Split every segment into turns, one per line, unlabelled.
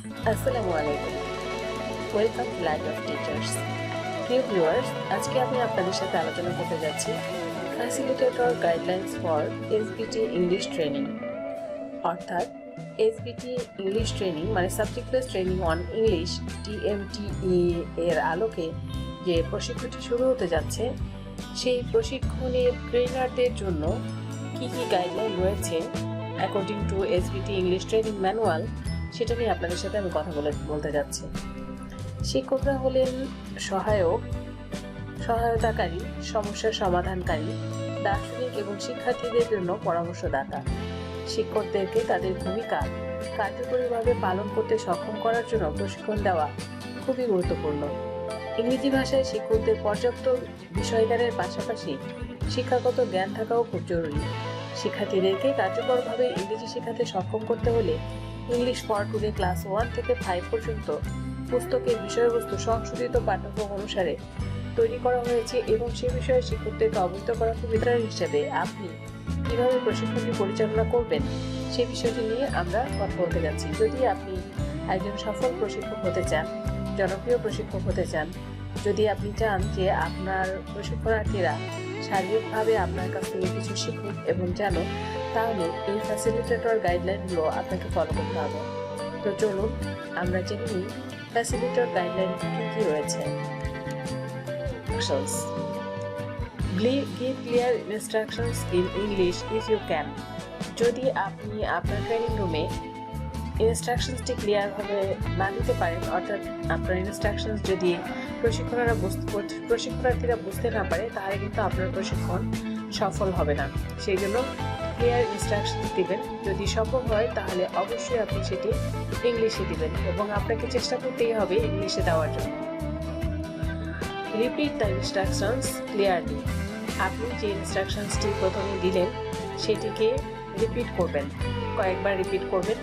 আসসালামু আলাইকুম। Welcome to life of teachers. প্রিয় ভিউয়ার্স, আজকে আমি আপনাদের সাথে আলোচনা করতে যাচ্ছি facilitator guidelines for SBT English training, অর্থাৎ এসবিটি ইংলিশ ট্রেনিং মানে subject base training on English TMTE এর আলোকে যে প্রশিক্ষণটি শুরু হতে যাচ্ছে, সেই প্রশিক্ষণের ট্রেনারদের জন্য কি কি গাইডলাইন রয়েছে according to SBT English training manual, সেটা নিয়ে আপনাদের সাথে আমি কথা বলতে যাচ্ছি। শিক্ষকরা হলেন সহায়তাকারী, সমস্যার সমাধানকারী, দার্শনিক এবং শিক্ষার্থীদের জন্য পরামর্শদাতা। শিক্ষকদেরকে তাদের ভূমিকা কার্যকরীভাবে পালন করতে সক্ষম করার জন্য প্রশিক্ষণ দেওয়া খুবই গুরুত্বপূর্ণ। ইংরেজি ভাষায় শিক্ষকদের পর্যাপ্ত বিষয়জ্ঞানের পাশাপাশি শিক্ষাগত জ্ঞান থাকাও খুব জরুরি। শিক্ষার্থীদেরকে কার্যকরভাবে ইংরেজি শেখাতে সক্ষম করতে হলে ইংলিশ ফর টুডে ক্লাস 1 থেকে 5 পর্যন্ত পুস্তকের বিষয়বস্তু সংশোধিত পাঠ্যক্রম অনুসারে তৈরি করা হয়েছে এবং সে বিষয়ে শিক্ষকদেরকে অবহিত করা সুবিধার হিসেবে আপনি কিভাবে প্রশিক্ষণটি পরিচালনা করবেন সে বিষয়টি নিয়ে আমরা কথা বলতে যাচ্ছি। যদি আপনি একজন সফল প্রশিক্ষক হতে চান, জনপ্রিয় প্রশিক্ষক হতে চান, যদি আপনি চান যে আপনার প্রশিক্ষণার্থীরা শারীরিকভাবে আপনার কাছ থেকে কিছু শিখুক এবং জানুক, তাহলে এই ফ্যাসিলিটেটর গাইডলাইনগুলো আপনাকে ফলো করতে হবে। তো চলুন আমরা জেনে নিই ফ্যাসিলিটেটর গাইডলাইন কি কি রয়েছে। Give clear instructions in English if you can. যদি আপনি আপনার ট্রেনিং রুমে ইনস্ট্রাকশনসটি ক্লিয়ারভাবে না দিতে পারেন, অর্থাৎ আপনার ইনস্ট্রাকশনস যদি প্রশিক্ষণার্থীরা বুঝতে না পারে, তাহলে কিন্তু আপনার প্রশিক্ষণ সফল হবে না। সেই জন্য ক্লিয়ার ইনস্ট্রাকশনস দিবেন। যদি সম্ভব হয় তাহলে অবশ্যই আপনি সেটি ইংলিশে দিবেন এবং আপনাকে চেষ্টা করতেই হবে ইংলিশে দেওয়ার জন্য। Repeat the instructions clearly. আপনি যে ইনস্ট্রাকশনসটি প্রথমে দিলেন সেটিকে রিপিট করবেন, কয়েকবার রিপিট করবেন।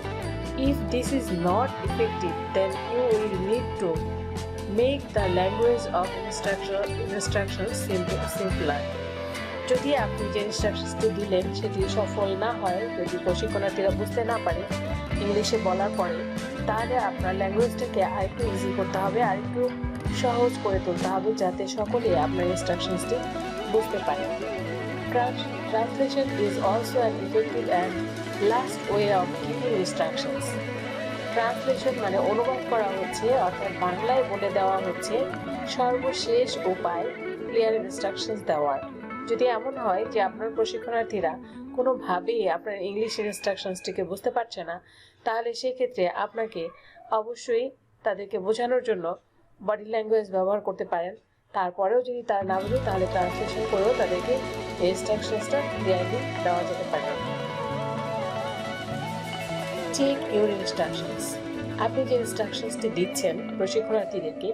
If this is not effective, then you will need to make the language of instructions simpler. যদি আপনি যে ইনস্ট্রাকশনসটি দিলেন সেটি সফল না হয়, যদি প্রশিক্ষণার্থীরা বুঝতে না পারে ইংলিশে বলার পরে, তাহলে আপনার ল্যাঙ্গুয়েজটাকে আরেকটু ইজি করতে হবে, আরেকটু সহজ করে তুলতে হবে, যাতে সকলে আপনার ইনস্ট্রাকশনসটি বুঝতে পারে। Translation is also an effective and last way of giving instructions. Translation মানে অনুবাদ করা হচ্ছে, অর্থাৎ বাংলায় বলে দেওয়া হচ্ছে সর্বশেষ উপায় ক্লিয়ার ইনস্ট্রাকশনস দেওয়ার। যদি এমন হয় যে আপনার প্রশিক্ষণার্থীরা কোনোভাবেই আপনার ইংলিশ ইনস্ট্রাকশনসটিকে বুঝতে পারছে না, তাহলে সেক্ষেত্রে আপনাকে অবশ্যই তাদেরকে বোঝানোর জন্য বডি ল্যাঙ্গুয়েজ ব্যবহার করতে পারেন। তারপরেও যদি তারা না বুঝে, তাহলে ট্রান্সলেশন করেও তাদেরকে ইনস্ট্রাকশনসটা ক্লিয়ারলি দেওয়া যেতে পারে। Check your instructions. আপনি যে ইনস্ট্রাকশনসটি দিচ্ছেন প্রশিক্ষণার্থীদেরকে,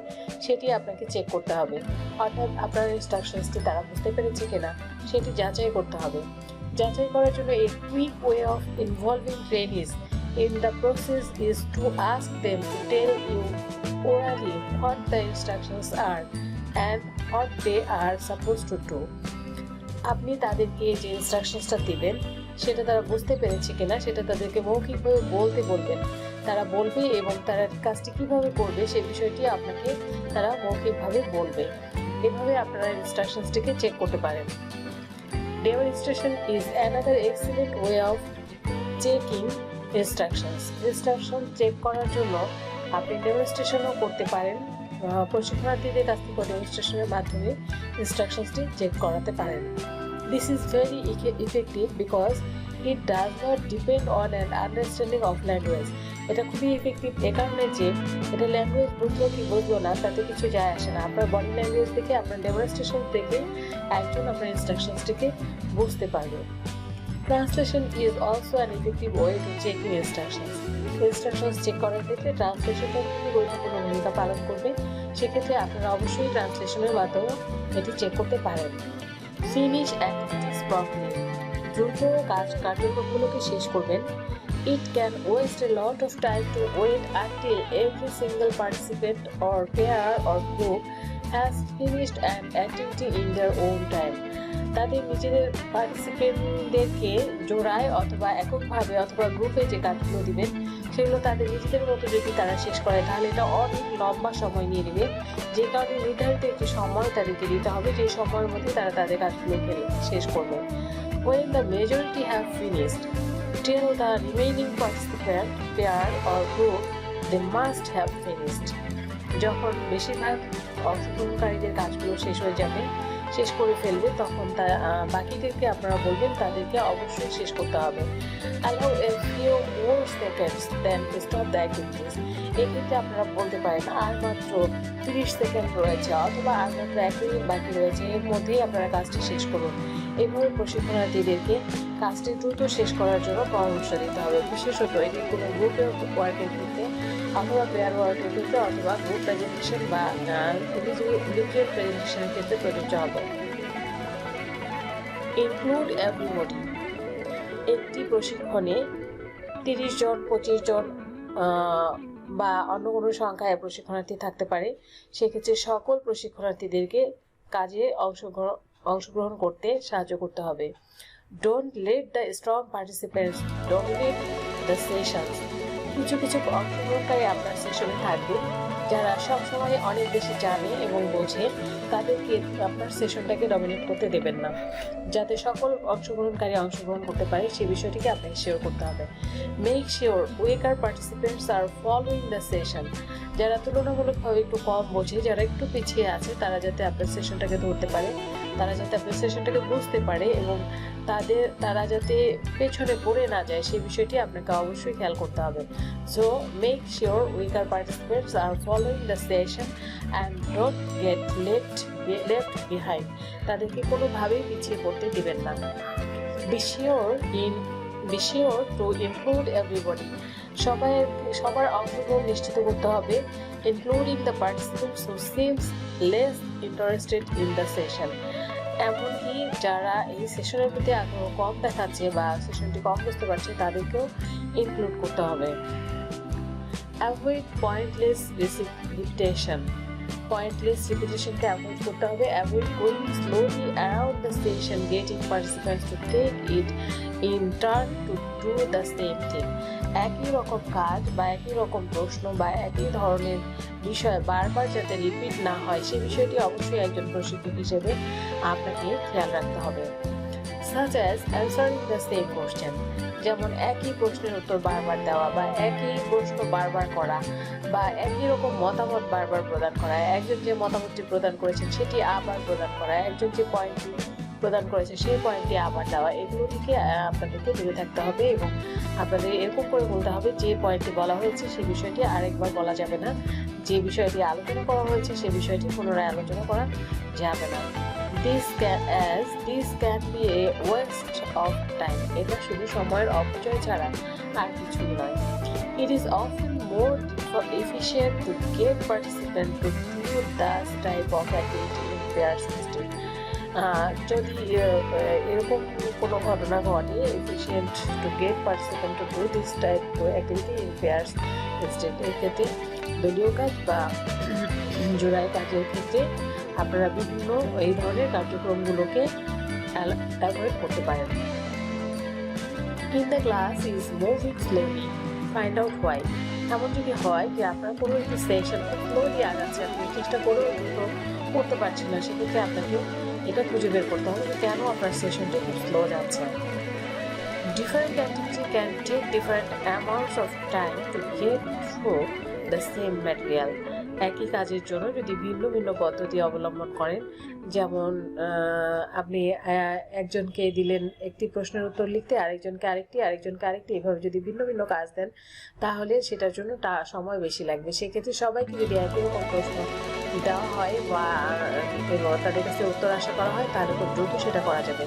সেটি আপনাকে চেক করতে হবে, অর্থাৎ আপনার ইনস্ট্রাকশনসটি তারা বুঝতে পেরেছে কিনা সেটি যাচাই করতে হবে। যাচাই করার জন্য a quick way of involving trainees in the process is to ask them to tell you orally what the instructions are and what they are supposed to do. আপনি তাদেরকে যে ইনস্ট্রাকশনসটা দিবেন সেটা তারা বুঝতে পেরেছে কিনা সেটা তাদেরকে মৌখিকভাবে বলতে বলবেন। তারা বলবে এবং তারা কাজটি কীভাবে করবে সে বিষয়টি আপনাকে তারা মৌখিকভাবে বলবে। এভাবে আপনারা ইনস্ট্রাকশনসটিকে চেক করতে পারেন। Demonstration is another excellent way of checking instructions. Instruction check করার জন্য আপনি ডেমনস্ট্রেশনও করতে পারেন, প্রশিক্ষণার্থীদের কাছ থেকে ডেমনস্ট্রেশনের মাধ্যমে ইনস্ট্রাকশনসটি চেক করাতে পারেন। This is very effective because it does not depend on an understanding of language. এটা খুবই ইফেক্টিভ এ কারণে যে এটা ল্যাঙ্গুয়েজ বুঝলো কি বুঝলো না তাতে কিছু যায় আসে না। আপনার বডি ল্যাঙ্গুয়েজ থেকে, আপনার ডেমনস্ট্রেশন থেকে একজন আপনার ইনস্ট্রাকশনসটিকে বুঝতে পারবে। Translation is also an effective way to checking instructions. Instructions check করার ক্ষেত্রে ট্রান্সলেশনটা খুবই গুরুত্বপূর্ণ ভূমিকা পালন করবে। সেক্ষেত্রে আপনারা অবশ্যই ট্রান্সলেশনের মাধ্যমে এটি চেক করতে পারেন। Finish activities properly. দ্রুত কার্যক্রমগুলোকে শেষ করবেন। It can waste a lot of time to wait until every single participant or pair or group has finished an activity in their own time. তাদের নিজেদের পার্টিসিপেন্টদেরকে জোড়ায় অথবা এককভাবে অথবা গ্রুপে যে কাজগুলো দিবেন সেগুলো তাদের নিজেদের মতো যদি তারা শেষ করে তাহলে এটা অনেক লম্বা সময় নিয়ে নেবে, যে কারণে নির্ধারিত একটি সময় তাদেরকে দিতে হবে, যে সময়ের মধ্যে তারা তাদের কাজগুলো শেষ করবে। When the majority have finished, tell the remaining participant, pair or group they must have finished. যখন বেশিরভাগ অংশগ্রহণকারীদের কাজগুলো শেষ হয়ে যাবে, শেষ করে ফেলবে, তখন বাকিদেরকে আপনারা বলবেন তাদেরকে অবশ্যই শেষ করতে হবে। Allow a few more seconds then to stop the activities. এক্ষেত্রে আপনারা বলতে পারেন আর মাত্র 30 সেকেন্ড রয়েছে অথবা আর মাত্র 1 মিনিট বাকি রয়েছে, এর মধ্যেই আপনারা কাজটি শেষ করুন। এইভাবে প্রশিক্ষণার্থীদেরকে কাজটি দ্রুত শেষ করার জন্য পরামর্শ দিতে হবে। বিশেষত এটি কোনো গ্রুপে ওয়ার্কের ক্ষেত্রে অথবা পেয়ার ওয়ার্কের ক্ষেত্রে অথবা গ্রুপ প্রেজেন্টেশন বা ইন্ডিভিজুয়াল প্রেজেন্টেশনের ক্ষেত্রে প্রযোজ্য হবে। Include everybody. একটি প্রশিক্ষণে 30 জন 25 জন বা অন্য কোনো সংখ্যায় প্রশিক্ষণার্থী থাকতে পারে। সেক্ষেত্রে সকল প্রশিক্ষণার্থীদেরকে কাজে অংশগ্রহণ করতে সাহায্য করতে হবে। Don't let the strong participants dominate the sessions. কিছু কিছু অংশগ্রহণকারী আপনার সেশনে থাকবে যারা সবসময় অনেক বেশি জানে এবং বোঝে, তাদেরকে আপনার সেশনটাকে ডমিনেট করতে দেবেন না। যাতে সকল অংশগ্রহণকারী অংশগ্রহণ করতে পারে সেই বিষয়টিকে আপনাকে শিওর করতে হবে। Make sure weaker participants are following the session. যারা তুলনামূলকভাবে একটু কম বোঝে, যারা একটু পিছিয়ে আছে, তারা যাতে আপনার সেশনটাকে ধরতে পারে, তারা যাতে আপনার সেশনটাকে বুঝতে পারে এবং তারা যাতে পেছনে পড়ে না যায় সেই বিষয়টি আপনাকে অবশ্যই খেয়াল করতে হবে। So make sure weaker participants are following the session and don't get left behind. তাদেরকে কোনোভাবেই পিছিয়ে পড়তে দিবেন না। Be sure to include everybody. সবার অংশগ্রহণ নিশ্চিত করতে হবে, including the participants who seems less interested in the session. এমনকি যারা এই সেশনের প্রতি আগ্রহ কম দেখাচ্ছে বা সেশনটি কম বুঝতে পারছে তাদেরকেও ইনক্লুড করতে হবে। Avoid pointless repetition. পয়েন্টলেস রিপিটেশনকে অ্যাভয়েড করতে হবে। Avoid going slowly around the session, getting participants to take it in turn to do the same thing. একই রকম কাজ বা একই রকম প্রশ্ন বা একই ধরনের বিষয় বারবার যাতে রিপিট না হয় সেই বিষয়টি অবশ্যই একজন প্রশিক্ষক হিসেবে আপনাকে খেয়াল রাখতে হবে। Such as answering the same question. যেমন একই প্রশ্নের উত্তর বারবার দেওয়া বা একই প্রশ্ন বারবার করা বা একই রকম মতামত বারবার প্রদান করা, একজন যে মতামতটি প্রদান করেছেন সেটি আবার প্রদান করা, একজন যে পয়েন্টটি প্রদান করেছে সেই পয়েন্টটি আবার দেওয়া, এগুলো থেকে আপনাদেরকে দূরে থাকতে হবে এবং আপনাদের এরকম করে বলতে হবে যে পয়েন্টটি বলা হয়েছে সেই বিষয়টি আরেকবার বলা যাবে না, যে বিষয়টি আলোচনা করা হয়েছে সেই বিষয়টি পুনরায় আলোচনা করা যাবে না। This can be a waste of time. এটা শুধু সময়ের অপচয় ছাড়া আর কিছুই নয়। It is often more efficient to get participants to do this type of activity in pairs system. যদি এরকম কোনো ঘটনা ঘটে, efficient to get participants to do this type of activity in pairs system, এক্ষেত্রে দলীয় কাজ বা জোড়ায় কাজের ক্ষেত্রে আপনারা বিভিন্ন এই ধরনের কার্যক্রমগুলোকে অ্যাভয়েড করতে পারেন। In the class is moving slowly, find out why. এমন যদি হয় যে আপনার কোনো একটি সেকশন খুব স্লোলি আগাচ্ছে, আপনি চেষ্টা করেও দ্রুত করতে পারছেন না, সেক্ষেত্রে আপনাকে এটা খুঁজে বের করতে হবে যে কেন আপনার সেশনটি খুব স্লো যাচ্ছে। Different activity can take different amounts of time to get through the same material. একই কাজের জন্য যদি ভিন্ন ভিন্ন পদ্ধতি অবলম্বন করেন, যেমন আপনি একজনকে দিলেন একটি প্রশ্নের উত্তর লিখতে, আরেকজনকে আরেকটি, এভাবে যদি ভিন্ন ভিন্ন কাজ দেন তাহলে সেটার জন্য সময় বেশি লাগবে। সেক্ষেত্রে সবাইকে যদি একই রকম প্রশ্ন দেওয়া হয় বা তাদের কাছে উত্তর আশা করা হয় তাহলে খুব দ্রুত সেটা করা যাবে।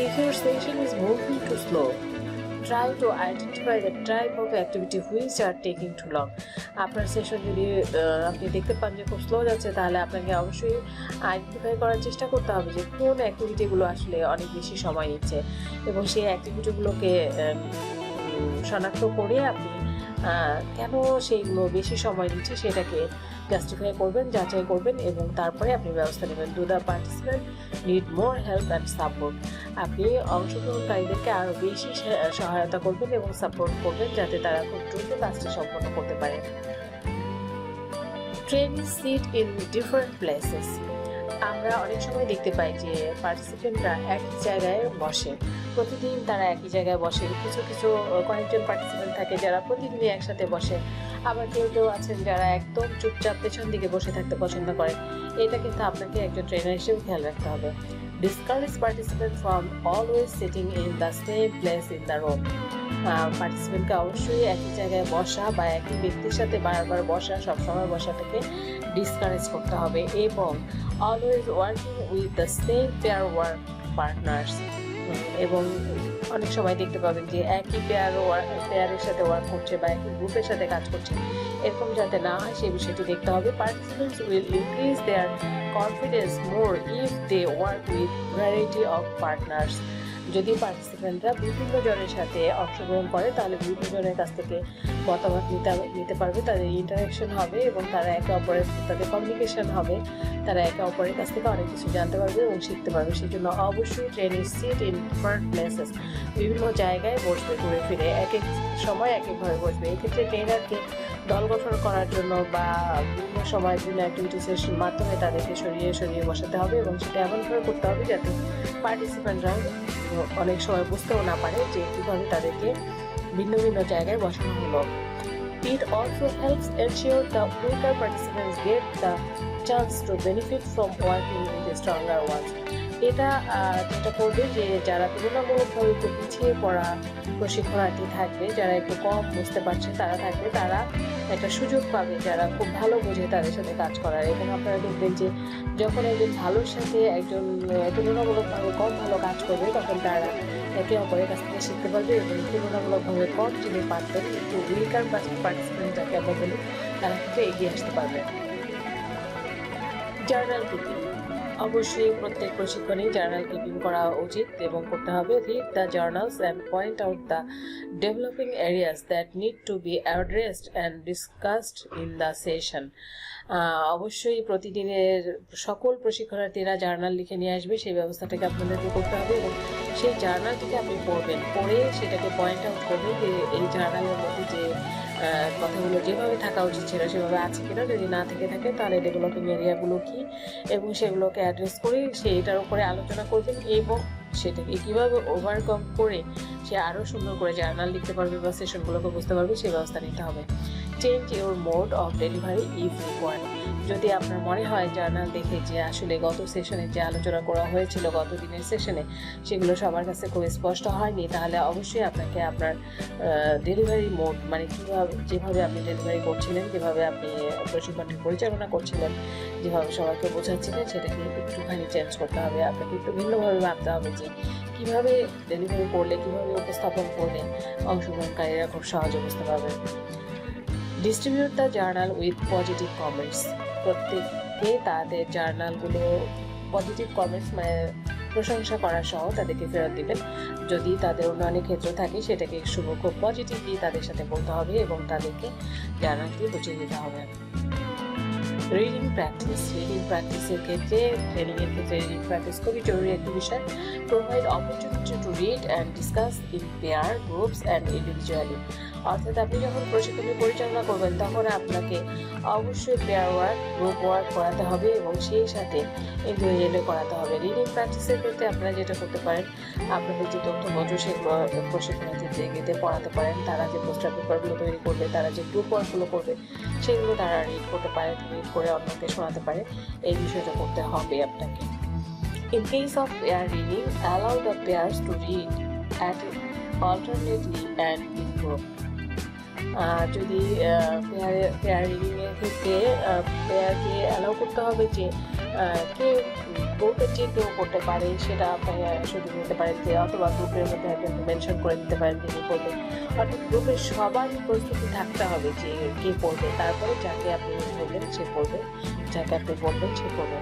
If your session is moving too slow, try to identify the type of activity which are taking too long. আপনার সেশন যদি আপনি দেখতে পান যে খুব স্লো যাচ্ছে তাহলে আপনাকে অবশ্যই আইডেন্টিফাই করার চেষ্টা করতে হবে যে কোন অ্যাক্টিভিটিগুলো আসলে অনেক বেশি সময় নিচ্ছে এবং সেই অ্যাক্টিভিটিগুলোকে শনাক্ত করে আপনি কেন সেইগুলো বেশি সময় দিচ্ছে সেটাকে জাস্টিফাই করবেন, যাচাই করবেন এবং তারপরে আপনি ব্যবস্থা নেবেন। Do the participant need more help and support. আপনি অংশগ্রহণকারীদেরকে আরও বেশি সহায়তা করবেন এবং সাপোর্ট করবেন যাতে তারা খুব দ্রুত কাজটি সম্পন্ন করতে পারে। Training sit in different places. আমরা অনেক সময় দেখতে পাই যে পার্টিসিপেন্টরা একই জায়গায় বসে, প্রতিদিন তারা একই জায়গায় বসে। কিছু কিছু কয়েকজন পার্টিসিপেন্ট থাকে যারা প্রতিদিনই একসাথে বসে, আবার কেউ কেউ আছেন যারা একদম চুপচাপ পেছন দিকে বসে থাকতে পছন্দ করে। এটা কিন্তু আপনাকে একজন ট্রেনার হিসেবে খেয়াল রাখতে হবে। Discourage participant from always sitting in the same place in the room. পার্টিসিপেন্টকে অবশ্যই একই জায়গায় বসা বা একই ব্যক্তির সাথে বারবার বসা, সবসময় বসাটাকে ডিসকারেজ করতে হবে। এবং always working with the same pair work partners. এবং অনেক সময় দেখতে পাবেন যে একই পেয়ারের সাথে ওয়ার্ক করছে বা একই গ্রুপের সাথে কাজ করছে, এরকম যাতে না হয় সেই বিষয়টি দেখতে হবে। Participants will increase their confidence more if they work with variety of partners. যদি পার্টিসিপেন্টরা বিভিন্ন জনের সাথে অংশগ্রহণ করে তাহলে বিভিন্ন জনের কাছ থেকে মতামত নিতে পারবে, তাদের ইন্টারাকশন হবে এবং তারা একে অপরের তাদের কমিউনিকেশন হবে, তারা একে অপরের কাছ থেকে অনেক কিছু জানতে পারবে এবং শিখতে পারবে। সেই জন্য অবশ্যই training sit in different places, বিভিন্ন জায়গায় বসবে, ঘুরে ফিরে এক এক সময় এক একভাবে বসবে। এক্ষেত্রে ট্রেনারকে দল গঠন করার জন্য বা বিভিন্ন সময় বিভিন্ন অ্যাক্টিভিটিসের মাধ্যমে তাদেরকে সরিয়ে সরিয়ে বসাতে হবে এবং সেটা এমনভাবে করতে হবে যাতে পার্টিসিপেন্টরা অনেক সময় বুঝতেও না পারে যে কীভাবে তাদেরকে ভিন্ন ভিন্ন জায়গায় বসানো হলো। It also helps ensure the weaker participants get the chance to benefit from working with the stronger ones. এটা যেটা করবে যে যারা তুলনামূলকভাবে একটু পিছিয়ে পড়া প্রশিক্ষণার্থী থাকবে, যারা একটু কম বুঝতে পারছে তারা থাকবে, তারা একটা সুযোগ পাবে যারা খুব ভালো বোঝে তাদের সাথে কাজ করার। এবং আপনারা দেখবেন যে যখন একজন ভালোর সাথে একজন তুলনামূলকভাবে কম ভালো কাজ করবে তখন তারা একে অপরের কাছ থেকে শিখতে পারবে এবং তুলনামূলকভাবে কম যিনি পারবেন একটু উইকার পার্টিসিপেন্ট যাকে আমরা বলি তারা কিন্তু এগিয়ে আসতে পারবে। Journal keeping. অবশ্যই প্রত্যেক প্রশিক্ষণেই জার্নাল কিপিং করা উচিত এবং করতে হবে। Read the journals and point out the developing areas that need to B addressed and discussed in the session. অবশ্যই প্রতিদিনের সকল প্রশিক্ষণার্থীরা জার্নাল লিখে নিয়ে আসবে, সেই ব্যবস্থাটাকে আপনাদেরকে করতে হবে এবং সেই জার্নালটিকে আপনি পড়বেন, পড়ে সেটাকে পয়েন্ট আউট করবেন যে এই জার্নালের মধ্যে যে কথাগুলো যেভাবে থাকা উচিত ছিল সেভাবে আছে কিনা, যদি না থেকে থাকে তাহলে ডেভেলপিং এরিয়াগুলো কী এবং সেগুলোকে অ্যাড্রেস করে সেইটার উপরে আলোচনা করবেন এবং সেটাকে কীভাবে ওভারকাম করে সে আরও সুন্দর করে জার্নাল লিখতে পারবে বা সেশনগুলোকে বুঝতে পারবে সেই ব্যবস্থা নিতে হবে। Change your mode of delivery if required. যদি আপনার মনে হয় জার্নাল দেখে যে আসলে গত সেশনে যে আলোচনা করা হয়েছিল গত দিনের সেশনে সেগুলো সবার কাছে খুব স্পষ্ট হয়নি, তাহলে অবশ্যই আপনাকে আপনার ডেলিভারি মোড মানে কীভাবে যেভাবে আপনি ডেলিভারি করছিলেন, যেভাবে আপনি প্রশিক্ষণটি পরিচালনা করছিলেন, যেভাবে সবাইকে বোঝাচ্ছিলেন সেটাকে একটুখানি চেঞ্জ করতে হবে। আপনাকে একটু ভিন্নভাবে ভাবতে হবে যে কীভাবে ডেলিভারি করলে, কীভাবে উপস্থাপন করলে অংশগ্রহণকারীরা খুব সহজে বুঝতে পারবেন। Distribute the journal with positive comments. প্রত্যেককে তাদের জার্নালগুলো পজিটিভ কমেন্টস মানে প্রশংসা করা সহ তাদেরকে ফেরত দিবেন। যদি তাদের উন্নয়নের ক্ষেত্র থাকে সেটাকে খুব পজিটিভলি তাদের সাথে বলতে হবে এবং তাদেরকে জার্নালটি বুঝিয়ে দিতে হবে। Reading practice. রিডিং প্র্যাকটিসের ক্ষেত্রে ট্রেনিংয়ের ক্ষেত্রে রিডিং প্র্যাকটিস খুবই জরুরি একটি বিষয়। Provide opportunity to read and discuss in pair, groups and individually. অর্থাৎ আপনি যখন প্রশিক্ষণে পরিচালনা করবেন তখন আপনাকে অবশ্যই পেয়ার ওয়ার্ক, গ্রুপ ওয়ার্ক করাতে হবে এবং সেই সাথে ইন্ডিভিজুয়ালি করাতে হবে। রিডিং প্র্যাকটিসের ক্ষেত্রে আপনারা যেটা করতে পারেন, আপনাদের যে তথ্যপত্র সেগুলো প্রশিক্ষণার্থীদেরকে পড়াতে পারেন। তারা যে পোস্টার পেপারগুলো তৈরি করবে, তারা যে গ্রুপ ওয়ার্কগুলো করবে সেগুলো তারা রিড করতে পারে, রিড করে অন্যকে শোনাতে পারে। এই বিষয়টা করতে হবে আপনাকে। In case of pair reading, allow the pairs to read at alternately and in group. যদি পেয়ার রিডিংয়ের ক্ষেত্রে পেয়ারকে অ্যালাউ করতে হবে যে কে গ্রুপের যে কেউ করতে পারে সেটা আপনারা সুযোগ নিতে পারেন যে, অথবা গ্রুপের মধ্যে একজন মেনশন করে দিতে পারেন তিনি করবেন। অর্থাৎ গ্রুপের সবারই প্রস্তুতি থাকতে হবে যে কে পড়বে, তারপরে যাকে আপনি বলবেন সে পড়বে, যাকে আপনি বলবেন সে পড়বে।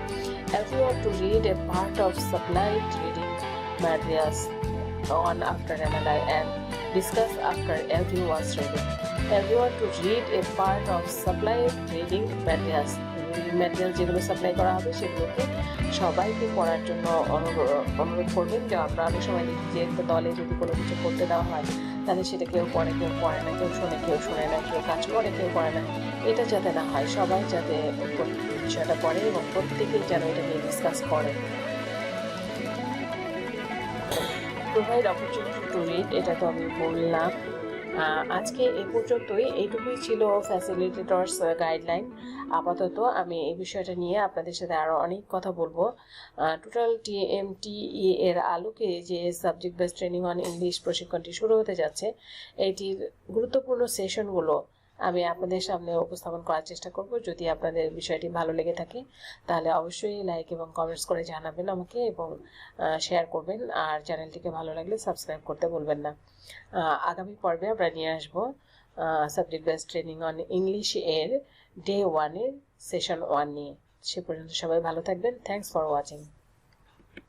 Everyone to read a part of supplied reading materials on after another and discuss after everyone's reading. everyone to read a part of supply reading materials. Reading material যেগুলো সাপ্লাই করা হবে সেগুলোকে সবাইকে পড়ার জন্য অনুরোধ করবেন। যে আমরা অনেক সময় দেখি যে দলে যদি কোনো কিছু করতে দেওয়া হয় তাহলে সেটা কেউ পড়ে কেউ পড়ে না, কেউ শোনে না, কেউ কাজ করে কেউ করে না। এটা যাতে না হয়, সবাই যাতে বিষয়টা পড়ে এবং প্রত্যেকেই যেন এটা নিয়ে ডিসকাস করে। প্রোভাইড অপরচুনিটি টু রিড, এটা তো আমি বললাম। আজকে এই পর্যন্তই, এইটুকুই ছিল ফ্যাসিলিটেটরস গাইডলাইন। আপাতত আমি এই বিষয়টা নিয়ে আপনাদের সাথে আরও অনেক কথা বলবো। টোটাল TMTE এর আলোকে যে subject base training on English প্রশিক্ষণটি শুরু হতে যাচ্ছে, এইটির গুরুত্বপূর্ণ সেশনগুলো আমি আপনাদের সামনে উপস্থাপন করার চেষ্টা করব। যদি আপনাদের বিষয়টি ভালো লেগে থাকে তাহলে অবশ্যই লাইক এবং কমেন্টস করে জানাবেন আমাকে এবং শেয়ার করবেন। আর চ্যানেলটিকে ভালো লাগলে সাবস্ক্রাইব করতে বলবেন না। আগামী পর্বে আমরা নিয়ে আসবো subject base training on English এর ডে 1 এর সেশন 1 নিয়ে। সে পর্যন্ত সবাই ভালো থাকবেন। Thanks for watching.